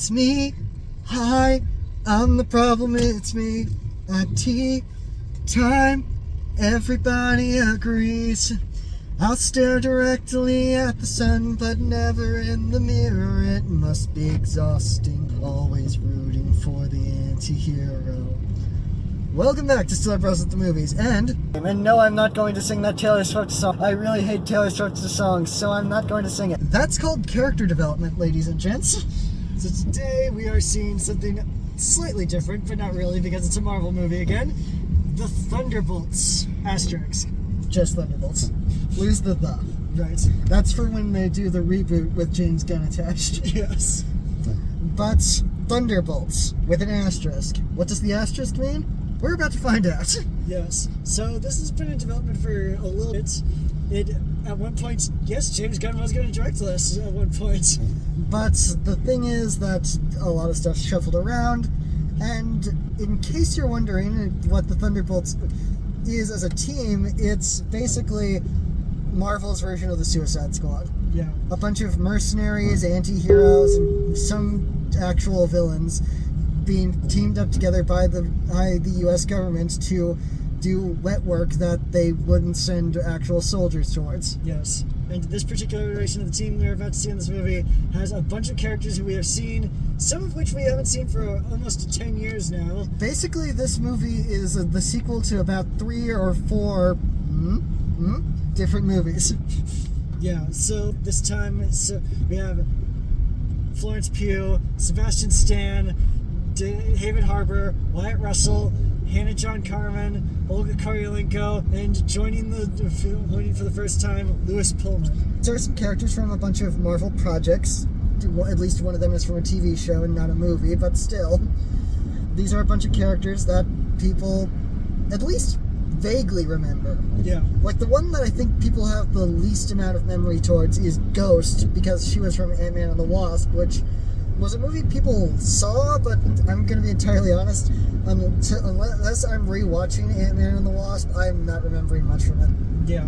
it's me. Hi, I'm the problem, it's me. At tea time, everybody agrees. I'll stare directly at the sun, but never in the mirror. It must be exhausting, always rooting for the anti-hero. Welcome back to StillerBros at the Movies, and no, I'm not going to sing that Taylor Swift song. I really hate Taylor Swift's songs, so I'm not going to sing it. That's called character development, ladies and gents. So today we are seeing something slightly different, but not really, because it's a Marvel movie again. The Thunderbolts, asterisk. Just Thunderbolts. Lose the Right. That's for when they do the reboot with James Gunn attached. Yes. But Thunderbolts, with an asterisk. What does the asterisk mean? We're about to find out. Yes. So this has been in development for a little bit. At one point, yes, James Gunn was going to direct this at one point. But the thing is that a lot of stuff shuffled around, and in case you're wondering what the Thunderbolts is as a team, it's basically Marvel's version of the Suicide Squad. Yeah. A bunch of mercenaries, anti-heroes, and some actual villains being teamed up together by the U.S. government to do wet work that they wouldn't send actual soldiers towards. Yes. And this particular iteration of the team we're about to see in this movie has a bunch of characters who we have seen, some of which we haven't seen for almost 10 years now. Basically, this movie is the sequel to about 3 or 4 different movies. Yeah, so this time we have Florence Pugh, Sebastian Stan, David Harbour, Wyatt Russell, Hannah John-Kamen, Olga Kurylenko, and joining for the first time, Louis Pullman. There are some characters from a bunch of Marvel projects. At least one of them is from a TV show and not a movie, but still. These are a bunch of characters that people at least vaguely remember. Yeah. Like the one that I think people have the least amount of memory towards is Ghost, because she was from Ant-Man and the Wasp, which was a movie people saw, but I'm going to be entirely honest, unless I'm rewatching Ant-Man and the Wasp, I'm not remembering much from it. Yeah.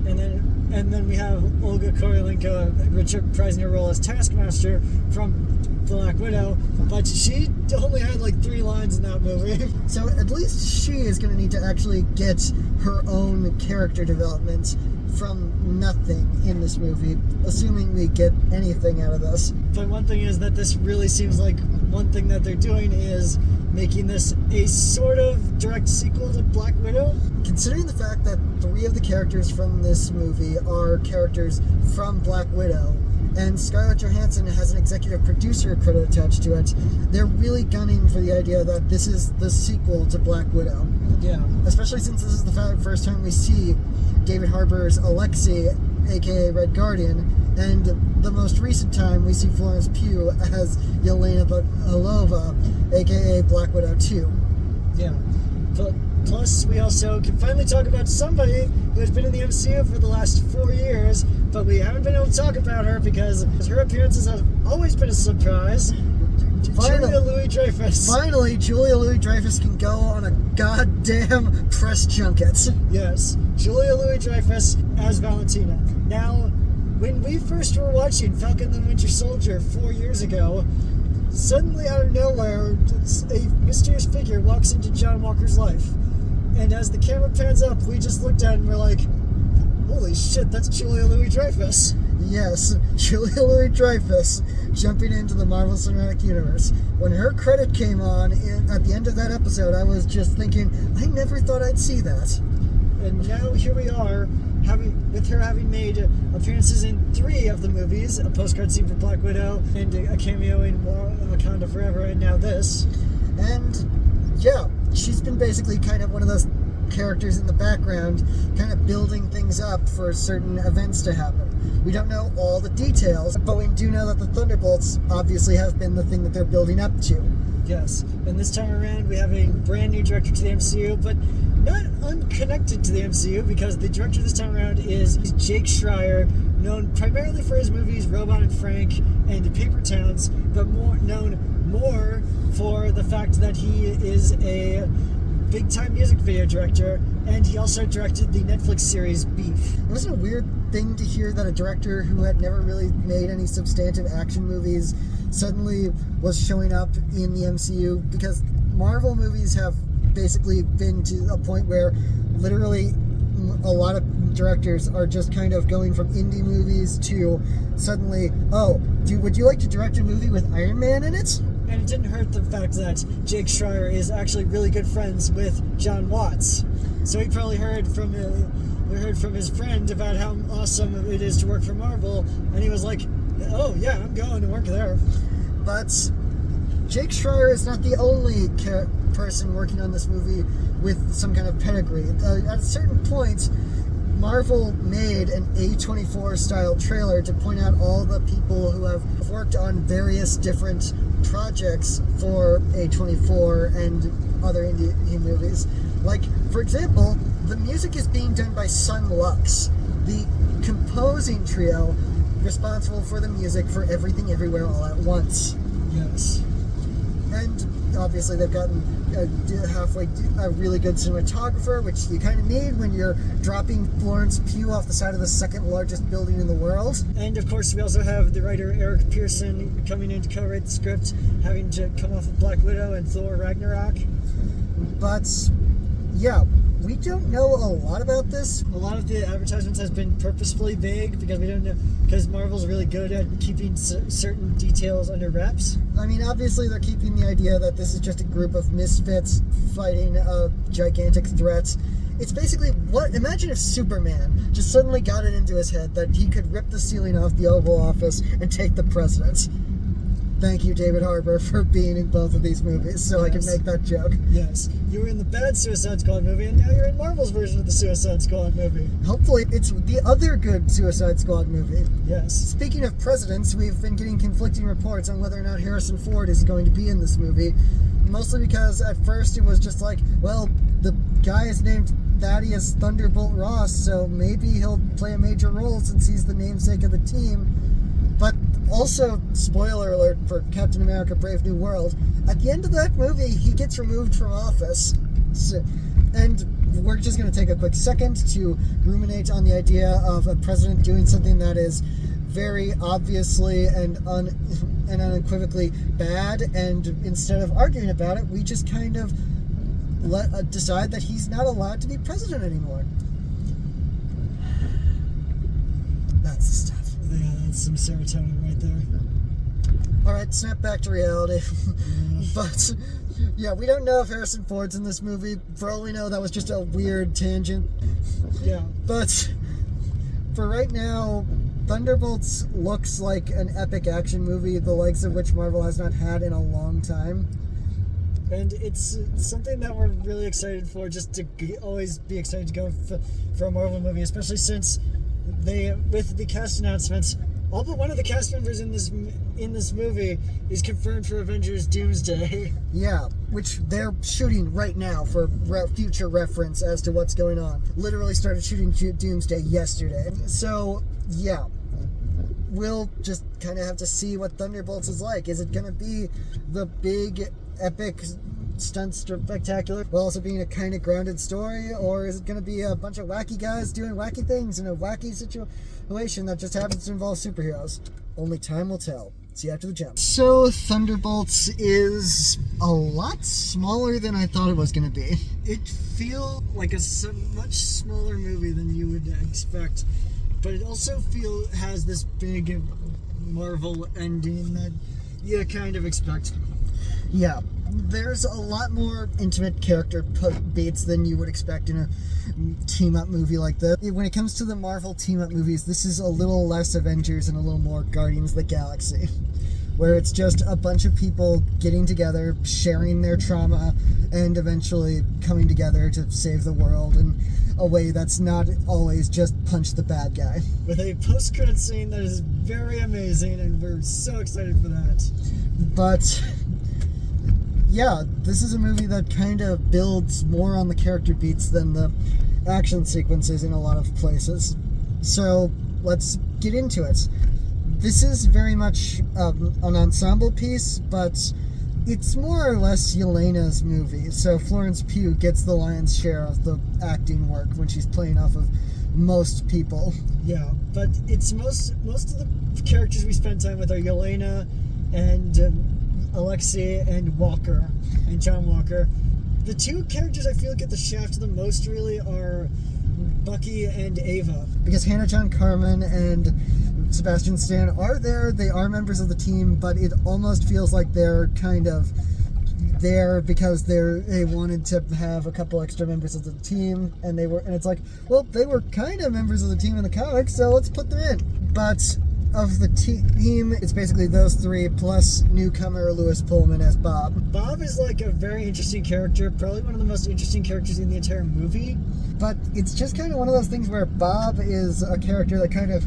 And then we have Olga Kurylenko reprising her role as Taskmaster from Black Widow, but she only had like 3 lines in that movie. So at least she is going to need to actually get her own character development from nothing in this movie, assuming we get anything out of this. But one thing is that this really seems like one thing that they're doing is making this a sort of direct sequel to Black Widow. Considering the fact that 3 of the characters from this movie are characters from Black Widow, and Scarlett Johansson has an executive producer credit attached to it, they're really gunning for the idea that this is the sequel to Black Widow. Yeah. Especially since this is the first time we see David Harbour's Alexei, aka Red Guardian, and the most recent time we see Florence Pugh as Yelena Belova, aka Black Widow 2. Yeah. Plus, we also can finally talk about somebody who has been in the MCU for the last 4 years, but we haven't been able to talk about her because her appearances have always been a surprise. Julia Louis-Dreyfus. Finally, Julia Louis-Dreyfus can go on a goddamn press junket. Yes, Julia Louis-Dreyfus as Valentina. Now, when we first were watching Falcon and the Winter Soldier 4 years ago, suddenly out of nowhere, a mysterious figure walks into John Walker's life. And as the camera pans up, we just looked at it and we're like, holy shit, that's Julia Louis-Dreyfus. Yes, Julia Louis-Dreyfus jumping into the Marvel Cinematic Universe. When her credit came on at the end of that episode, I was just thinking, I never thought I'd see that. And now here we are, with her having made appearances in 3 of the movies, a postcard scene for Black Widow, and a cameo in Wakanda Forever, and now this. And yeah, she's been basically kind of one of those characters in the background, kind of building things up for certain events to happen. We don't know all the details, but we do know that the Thunderbolts obviously have been the thing that they're building up to. Yes, and this time around we have a brand new director to the MCU, but not unconnected to the MCU, because the director this time around is Jake Schreier, known primarily for his movies Robot and Frank and Paper Towns, but known more for the fact that he is big-time music video director, and he also directed the Netflix series Beef. It wasn't a weird thing to hear that a director who had never really made any substantive action movies suddenly was showing up in the MCU, because Marvel movies have basically been to a point where literally a lot of directors are just kind of going from indie movies to suddenly, would you like to direct a movie with Iron Man in it? And it didn't hurt the fact that Jake Schreier is actually really good friends with John Watts. So he probably heard from his friend about how awesome it is to work for Marvel, and he was like, oh yeah, I'm going to work there. But Jake Schreier is not the only person working on this movie with some kind of pedigree. At a certain point, Marvel made an A24 style trailer to point out all the people who have worked on various different projects for A24 and other indie movies. Like, for example, the music is being done by Sun Lux, the composing trio responsible for the music for Everything Everywhere All at Once. Yes. And obviously they've gotten a really good cinematographer, which you kind of need when you're dropping Florence Pugh off the side of the second largest building in the world. And of course we also have the writer Eric Pearson coming in to co-write the script, having to come off of Black Widow and Thor Ragnarok. But yeah, we don't know a lot about this. A lot of the advertisements has been purposefully vague because we don't know, because Marvel's really good at keeping certain details under wraps. I mean, obviously they're keeping the idea that this is just a group of misfits fighting a gigantic threat. It's basically imagine if Superman just suddenly got it into his head that he could rip the ceiling off the Oval Office and take the president. Thank you, David Harbour, for being in both of these movies, so yes. I can make that joke. Yes. You were in the bad Suicide Squad movie, and now you're in Marvel's version of the Suicide Squad movie. Hopefully, it's the other good Suicide Squad movie. Yes. Speaking of presidents, we've been getting conflicting reports on whether or not Harrison Ford is going to be in this movie. Mostly because at first it was just like, well, the guy is named Thaddeus Thunderbolt Ross, so maybe he'll play a major role since he's the namesake of the team. But also, spoiler alert for Captain America Brave New World, at the end of that movie, he gets removed from office. And we're just going to take a quick second to ruminate on the idea of a president doing something that is very obviously and unequivocally bad, and instead of arguing about it, we just kind of decide that he's not allowed to be president anymore. That's the stuff. Yeah, that's some serotonin right there. Alright, snap back to reality. But, yeah, we don't know if Harrison Ford's in this movie. For all we know, that was just a weird tangent. Yeah. But, for right now, Thunderbolts looks like an epic action movie, the likes of which Marvel has not had in a long time. And it's something that we're really excited for, just to always be excited to go for a Marvel movie, especially since with the cast announcements, all but one of the cast members in this movie is confirmed for Avengers Doomsday. Yeah, which they're shooting right now for future reference as to what's going on. Literally started shooting Doomsday yesterday. So, yeah. We'll just kind of have to see what Thunderbolts is like. Is it going to be the big, epic, stunt spectacular while also being a kind of grounded story, or is it going to be a bunch of wacky guys doing wacky things in a wacky situation that just happens to involve superheroes? Only time will tell. See you after the jump. So Thunderbolts is a lot smaller than I thought it was going to be. It feels like a much smaller movie than you would expect, but it also has this big Marvel ending that you kind of expect. Yeah, there's a lot more intimate character beats than you would expect in a team-up movie like this. When it comes to the Marvel team-up movies, this is a little less Avengers and a little more Guardians of the Galaxy, where it's just a bunch of people getting together, sharing their trauma, and eventually coming together to save the world in a way that's not always just punch the bad guy. With a post-credit scene that is very amazing, and we're so excited for that. But yeah, this is a movie that kind of builds more on the character beats than the action sequences in a lot of places. So let's get into it. This is very much an ensemble piece, but It's more or less Yelena's movie, so Florence Pugh gets the lion's share of the acting work when she's playing off of most people. Yeah, but it's most of the characters we spend time with are Yelena and Alexei and Walker and John Walker. The two characters I feel get the shaft the most really are Bucky and Ava. Because Hannah John-Kamen and Sebastian Stan are there, they are members of the team, but it almost feels like they're kind of there because they wanted to have a couple extra members of the team, and it's like, well, they were kind of members of the team in the comics, so let's put them in. But of the team, it's basically those three plus newcomer Louis Pullman as Bob. Bob is like a very interesting character, probably one of the most interesting characters in the entire movie. But it's just kind of one of those things where Bob is a character that kind of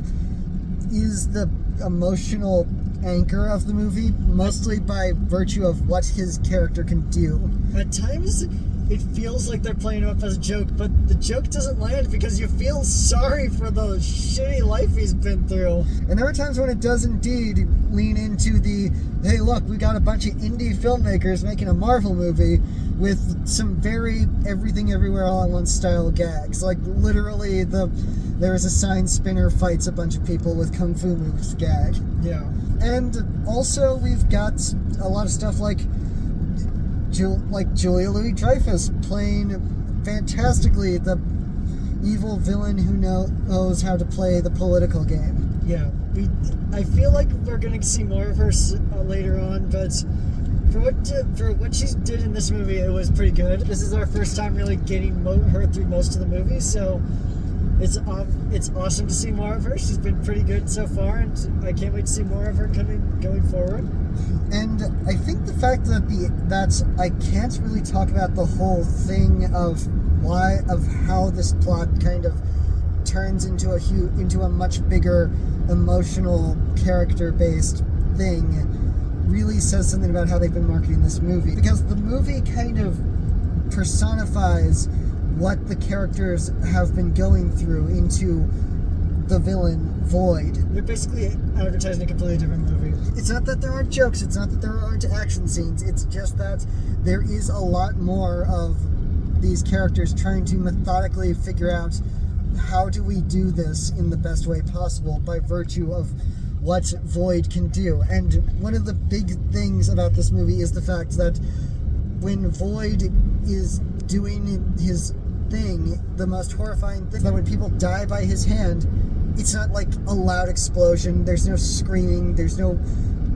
is the emotional anchor of the movie, mostly by virtue of what his character can do. At times, it feels like they're playing him up as a joke, but the joke doesn't land because you feel sorry for the shitty life he's been through. And there are times when it does indeed lean into the, hey, look, we got a bunch of indie filmmakers making a Marvel movie with some very everything everywhere all at once style gags. Like, literally, there is a sign spinner fights a bunch of people with kung fu moves gag. Yeah. And also, we've got a lot of stuff like Julia Louis-Dreyfus playing fantastically the evil villain who knows how to play the political game. Yeah, I feel like we're going to see more of her later on, but for what she did in this movie, it was pretty good. This is our first time really getting her through most of the movie, so it's awesome to see more of her. She's been pretty good so far, and I can't wait to see more of her going forward. And I think the fact that I can't really talk about the whole thing of how this plot kind of turns into a much bigger emotional character-based thing really says something about how they've been marketing this movie. Because the movie kind of personifies what the characters have been going through into the villain Void. They're basically advertising a completely different movie. It's not that there aren't jokes, it's not that there aren't action scenes, it's just that there is a lot more of these characters trying to methodically figure out how do we do this in the best way possible by virtue of what Void can do. And one of the big things about this movie is the fact that when Void is doing his thing, the most horrifying thing is that when people die by his hand, it's not like a loud explosion, there's no screaming, there's no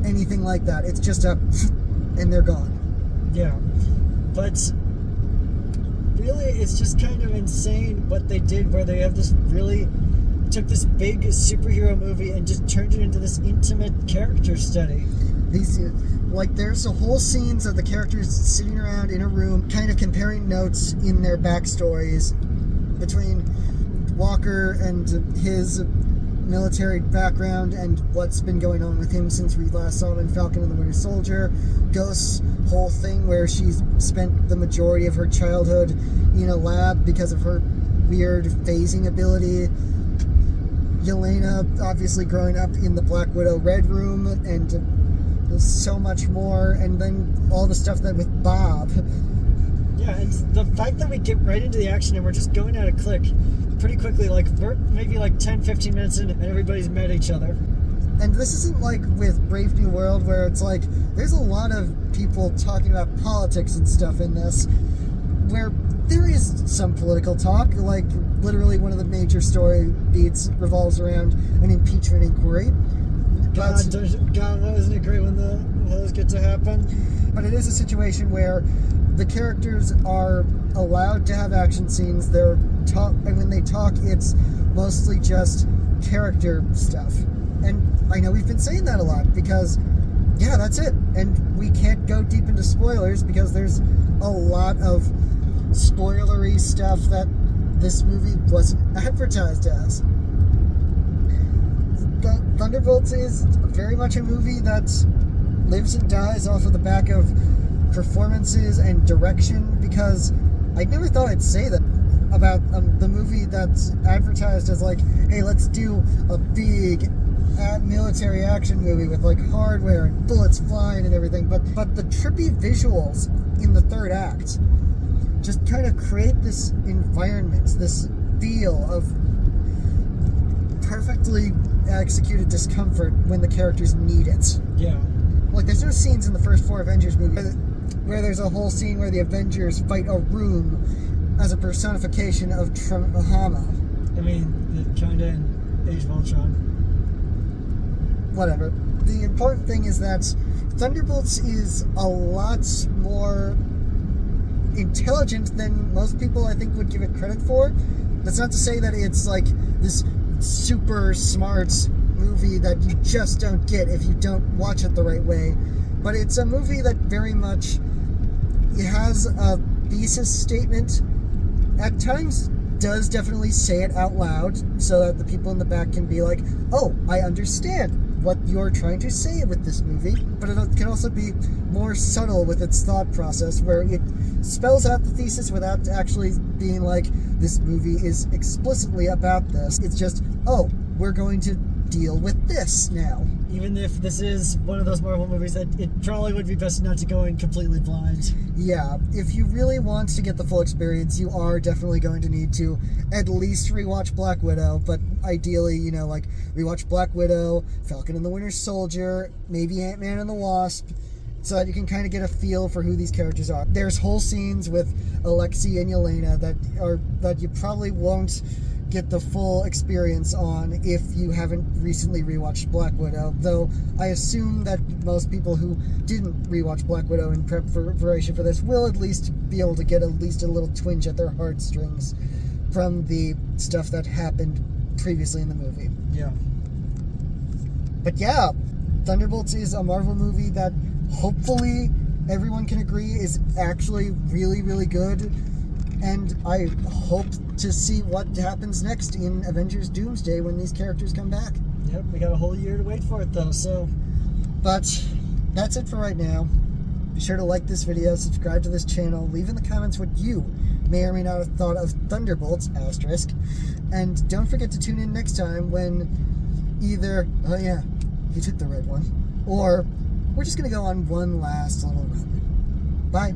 anything like that. It's just and they're gone. Yeah. But really, it's just kind of insane what they did, where they have took this big superhero movie and just turned it into this intimate character study. There's whole scenes of the characters sitting around in a room, kind of comparing notes in their backstories between Walker and his military background and what's been going on with him since we last saw him in Falcon and the Winter Soldier. Ghost's whole thing where she's spent the majority of her childhood in a lab because of her weird phasing ability. Yelena obviously growing up in the Black Widow Red Room, and there's so much more. And then all the stuff that with Bob. Yeah, and the fact that we get right into the action and we're just going at a click pretty quickly, like we're maybe like 10-15 minutes in and everybody's met each other. And this isn't like with Brave New World where it's like there's a lot of people talking about politics and stuff in this, where there is some political talk. Like literally one of the major story beats revolves around an impeachment inquiry. God, wasn't it great when those get to happen? But it is a situation where the characters are allowed to have action scenes. And when they talk, it's mostly just character stuff. And I know we've been saying that a lot because, yeah, that's it. And we can't go deep into spoilers because there's a lot of spoilery stuff that this movie wasn't advertised as. Thunderbolts is very much a movie that lives and dies off of the back of performances and direction, because I never thought I'd say that about the movie that's advertised as like, hey, let's do a big military action movie with like hardware and bullets flying and everything, but the trippy visuals in the third act just kind of create this environment, this feel of perfectly executed discomfort when the characters need it. Yeah. Like, there's no scenes in the first 4 Avengers movies where there's a whole scene where the Avengers fight a room as a personification of trauma. I mean, kinda in Age of Ultron. Whatever. The important thing is that Thunderbolts is a lot more intelligent than most people, I think, would give it credit for. That's not to say that it's like this super smart movie that you just don't get if you don't watch it the right way. But it's a movie that very much, it has a thesis statement. At times does definitely say it out loud so that the people in the back can be like, oh, I understand what you're trying to say with this movie. But it can also be more subtle with its thought process, where it spells out the thesis without actually being like, this movie is explicitly about this. It's just, oh, we're going to deal with this now. Even if this is one of those Marvel movies that it probably would be best not to go in completely blind. Yeah, if you really want to get the full experience, you are definitely going to need to at least rewatch Black Widow, but ideally, you know, like, rewatch Black Widow, Falcon and the Winter Soldier, maybe Ant-Man and the Wasp, so that you can kind of get a feel for who these characters are. There's whole scenes with Alexei and Yelena that you probably won't get the full experience on if you haven't recently rewatched Black Widow, though I assume that most people who didn't rewatch Black Widow in preparation for this will at least be able to get at least a little twinge at their heartstrings from the stuff that happened previously in the movie. Yeah. But yeah, Thunderbolts is a Marvel movie that hopefully everyone can agree is actually really, really good. And I hope to see what happens next in Avengers Doomsday when these characters come back. Yep, we got a whole year to wait for it though, so. But that's it for right now. Be sure to like this video, subscribe to this channel, leave in the comments what you may or may not have thought of Thunderbolts, asterisk. And don't forget to tune in next time when either, oh yeah, you took the red one, or we're just going to go on one last little run. Bye.